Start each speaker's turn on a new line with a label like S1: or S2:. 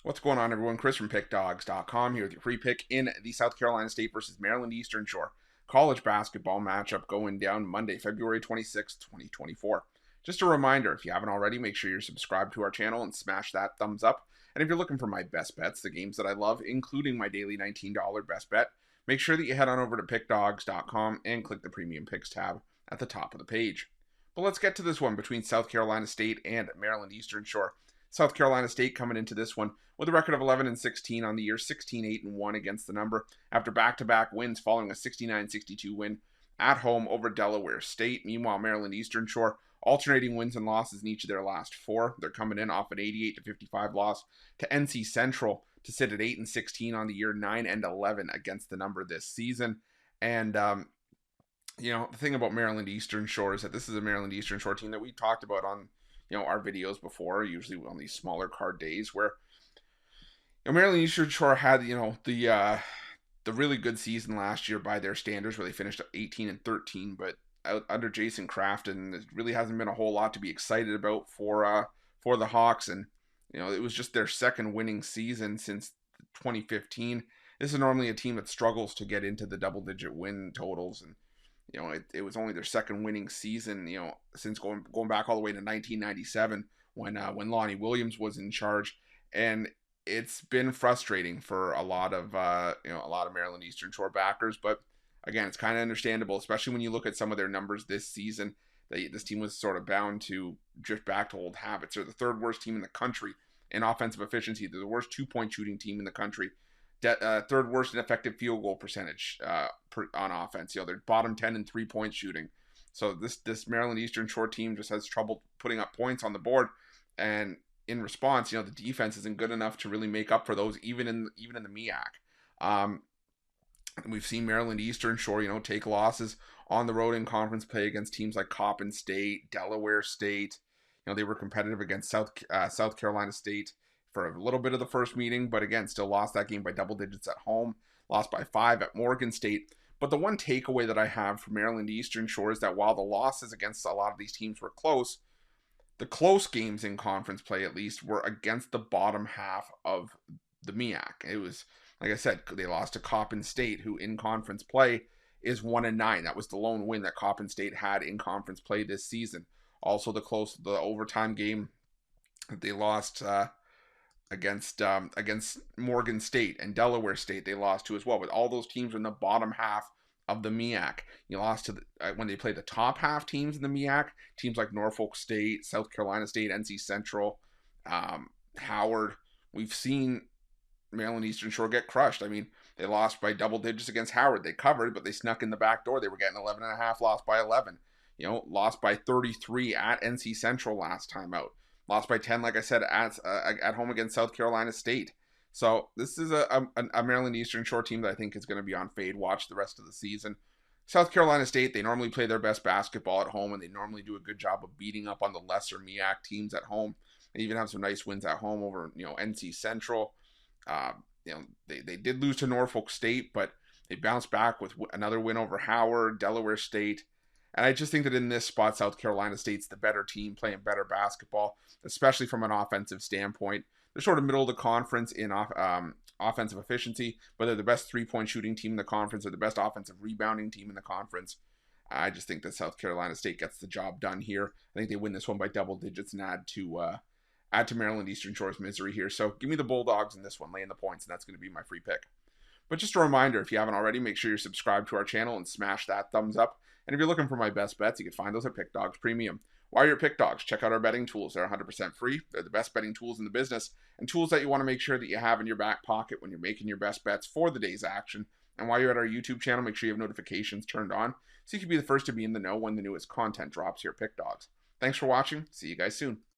S1: What's going on, everyone? Chris from PickDogs.com here with your free pick in the South Carolina State versus Maryland Eastern Shore college basketball matchup going down Monday, February 26th, 2024. Just a reminder, if you haven't already, make sure you're subscribed to our channel and smash that thumbs up. And if you're looking for my best bets, the games that I love, including my daily $19 best bet, make sure that you head on over to PickDogs.com and click the Premium Picks tab at the top of the page. But let's get to this one between South Carolina State and Maryland Eastern Shore. South Carolina State coming into this one with a record of 11-16 on the year, 16-8-1 against the number after back-to-back wins following a 69-62 win at home over Delaware State. Meanwhile, Maryland Eastern Shore alternating wins and losses in each of their last four. They're coming in off an 88-55 loss to NC Central to sit at 8-16 on the year, 9-11 against the number this season. And the thing about Maryland Eastern Shore is that this is a Maryland Eastern Shore team that we talked about on our videos before, usually on these smaller card days, where Maryland Eastern Shore had the really good season last year by their standards, where they finished 18-13, but under Jason Crafton, it really hasn't been a whole lot to be excited about for the Hawks, and it was just their second winning season since 2015. This is normally a team that struggles to get into the double-digit win totals, and it was only their second winning season, since going back all the way to 1997 when Lonnie Williams was in charge, and it's been frustrating for a lot of Maryland Eastern Shore backers. But again, it's kind of understandable, especially when you look at some of their numbers this season. This team was sort of bound to drift back to old habits. They're the third worst team in the country in offensive efficiency. They're the worst 2-point shooting team in the country. Third worst in effective field goal percentage on offense. They're bottom 10 in 3-point shooting. So this Maryland Eastern Shore team just has trouble putting up points on the board, and in response, the defense isn't good enough to really make up for those, even in the MEAC. We've seen Maryland Eastern Shore, take losses on the road in conference play against teams like Coppin State, Delaware State. They were competitive against South Carolina State for a little bit of the first meeting, but again, still lost that game by double digits at home, lost by 5 at Morgan State. But the one takeaway that I have from Maryland Eastern Shore is that while the losses against a lot of these teams were close, the close games in conference play, at least, were against the bottom half of the MEAC. It was, like I said, they lost to Coppin State, who in conference play is 1-9. That was the lone win that Coppin State had in conference play this season. Also, the overtime game that they lost against Morgan State and Delaware State, they lost to as well. But all those teams were in the bottom half of the MEAC. You lost to when they played the top half teams in the MEAC, teams like Norfolk State, South Carolina State, NC Central, Howard. We've seen Maryland Eastern Shore get crushed. I mean, they lost by double digits against Howard. They covered, but they snuck in the back door. They were getting 11.5, lost by 11. Lost by 33 at NC Central last time out. Lost by 10, like I said, at home against South Carolina State. So this is a Maryland Eastern Shore team that I think is going to be on fade watch the rest of the season. South Carolina State, they normally play their best basketball at home, and they normally do a good job of beating up on the lesser MEAC teams at home. They even have some nice wins at home over NC Central. They did lose to Norfolk State, but they bounced back with another win over Howard, Delaware State. And I just think that in this spot, South Carolina State's the better team, playing better basketball, especially from an offensive standpoint. They're sort of middle of the conference in offensive efficiency, but they're the best 3-point shooting team in the conference. They're the best offensive rebounding team in the conference. I just think that South Carolina State gets the job done here. I think they win this one by double digits and add to Maryland Eastern Shore's misery here. So give me the Bulldogs in this one, laying the points, and that's going to be my free pick. But just a reminder, if you haven't already, make sure you're subscribed to our channel and smash that thumbs up. And if you're looking for my best bets, you can find those at PickDogs Premium. While you're at PickDogs, check out our betting tools. They're 100% free. They're the best betting tools in the business, and tools that you want to make sure that you have in your back pocket when you're making your best bets for the day's action. And while you're at our YouTube channel, make sure you have notifications turned on so you can be the first to be in the know when the newest content drops here at PickDogs. Thanks for watching. See you guys soon.